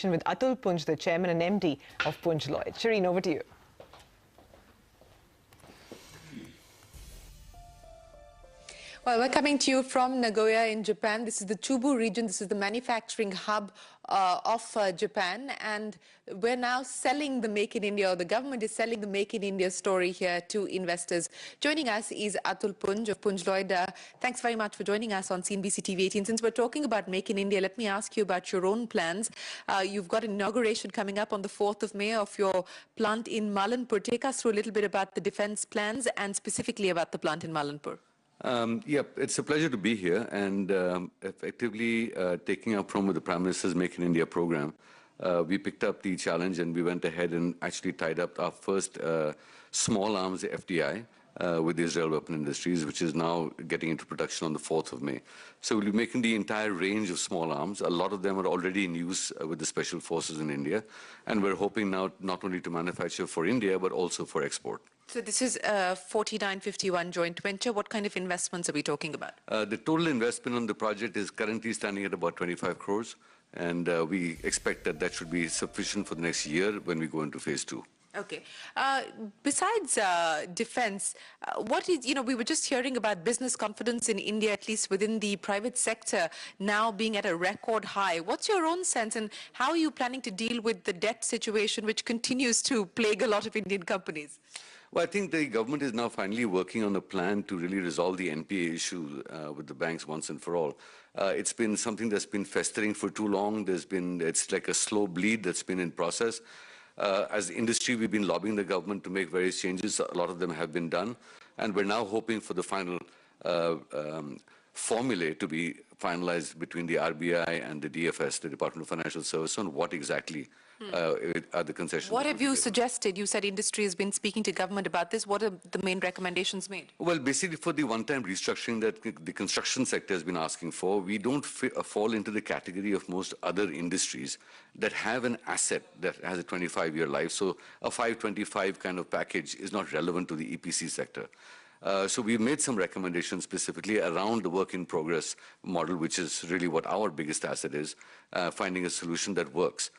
with Atul Punj, the chairman and MD of Punj Lloyd. Shireen, over to you. Well, we're coming to you from Nagoya in Japan. This is the Chubu region. This is the manufacturing hub of Japan. And we're now selling the Make in India, or the government is selling the Make in India story here to investors. Joining us is Atul Punj of Punj Lloyd. Thanks very much for joining us on CNBC TV 18. Since we're talking about Make in India, let me ask you about your own plans. You've got an inauguration coming up on the 4th of May of your plant in Malanpur. Take us through a little bit about the defense plans and specifically about the plant in Malanpur. It's a pleasure to be here and effectively taking up from the Prime Minister's Make in India program. We picked up the challenge and we went ahead and actually tied up our first small arms FDI with Israel Weapon Industries, which is now getting into production on the 4th of May. So we'll be making the entire range of small arms. A lot of them are already in use with the special forces in India. And we're hoping now not only to manufacture for India, but also for export. So this is a 49-51 joint venture. What kind of investments are we talking about? The total investment on the project is currently standing at about 25 crores. And we expect that that should be sufficient for the next year when we go into phase 2. Okay. Besides defense, what is, we were just hearing about business confidence in India, at least within the private sector, now being at a record high. What's your own sense and how are you planning to deal with the debt situation, which continues to plague a lot of Indian companies? Well, I think the government is now finally working on a plan to really resolve the NPA issue with the banks once and for all. It's been something that's been festering for too long. It's like a slow bleed that's been in process. As the industry, we've been lobbying the government to make various changes. A lot of them have been done. And we're now hoping for the final formulae to be finalized between the RBI and the DFS, the Department of Financial Services, on what exactly are the concessions. What have you suggested? You said industry has been speaking to government about this. What are the main recommendations made? Well, basically for the one-time restructuring that the construction sector has been asking for, we don't fall into the category of most other industries that have an asset that has a 25-year life. So a 525 kind of package is not relevant to the EPC sector. So we made some recommendations specifically around the work-in-progress model, which is really what our biggest asset is, finding a solution that works.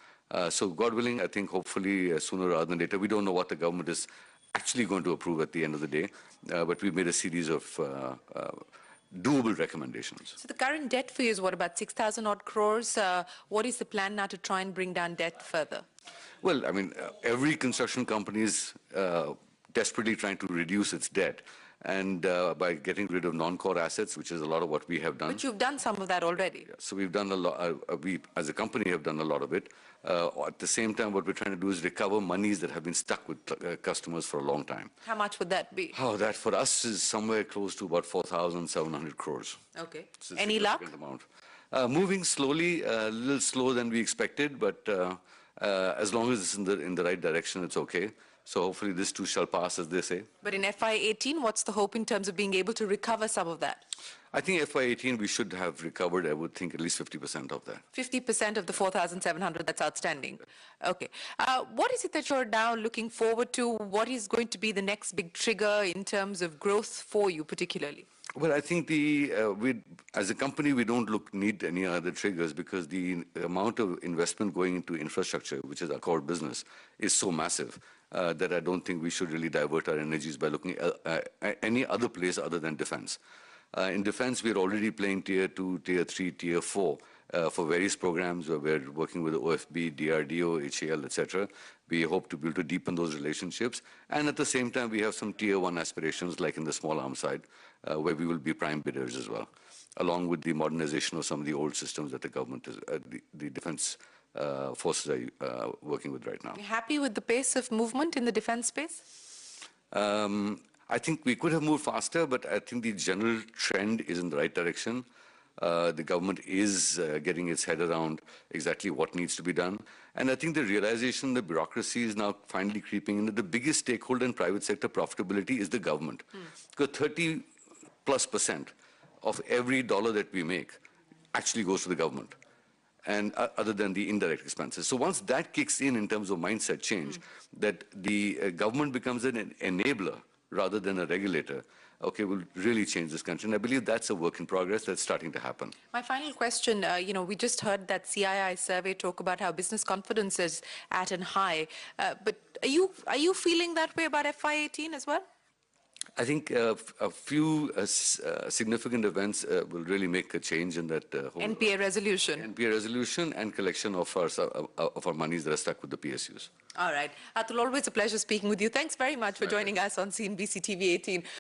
So God willing, I think hopefully sooner rather than later, we don't know what the government is actually going to approve at the end of the day, but we've made a series of doable recommendations. So the current debt for you is what, about 6,000 odd crores? What is the plan now to try and bring down debt further? Well, I mean, every construction company is desperately trying to reduce its debt. And by getting rid of non-core assets, which is a lot of what we have done. But you've done some of that already. Yeah, so we've done a lot, we as a company have done a lot of it. At the same time, what we're trying to do is recover monies that have been stuck with customers for a long time. How much would that be? Oh, that for us is somewhere close to about 4,700 crores. Okay. Any luck? Amount. Moving slowly, a little slower than we expected, but as long as it's in the right direction, it's okay. So hopefully this too shall pass, as they say. But in FY18, what's the hope in terms of being able to recover some of that? I think FY18 we should have recovered, I would think, at least 50% of that. 50% of the 4,700 that's outstanding. Okay. What is it that you're now looking forward to? What is going to be the next big trigger in terms of growth for you particularly? Well, I think as a company, we don't need any other triggers because the amount of investment going into infrastructure, which is our core business, is so massive that I don't think we should really divert our energies by looking at any other place other than defense. In defense, we're already playing tier 2, tier 3, tier 4 for various programs where we're working with the OFB, DRDO, HAL, etc. We hope to be able to deepen those relationships. And at the same time, we have some tier 1 aspirations, like in the small arms side, where we will be prime bidders as well, along with the modernization of some of the old systems that the government is, the defense forces are working with right now. Are you happy with the pace of movement in the defense space? I think we could have moved faster, but I think the general trend is in the right direction. The government is getting its head around exactly what needs to be done. And I think the realization, the bureaucracy is now finally creeping in that the biggest stakeholder in private sector profitability is the government. Because 30+% of every dollar that we make actually goes to the government, and other than the indirect expenses. So once that kicks in terms of mindset change, that the government becomes an enabler rather than a regulator, okay, will really change this country. And I believe that's a work in progress that's starting to happen. My final question, we just heard that CII survey talk about how business confidence is at an high. But are you feeling that way about FY18 as well? I think a few significant events will really make a change in that whole NPA resolution. NPA resolution and collection of our monies that are stuck with the PSUs. All right. Atul, always a pleasure speaking with you. Thanks very much for joining us on CNBC TV 18.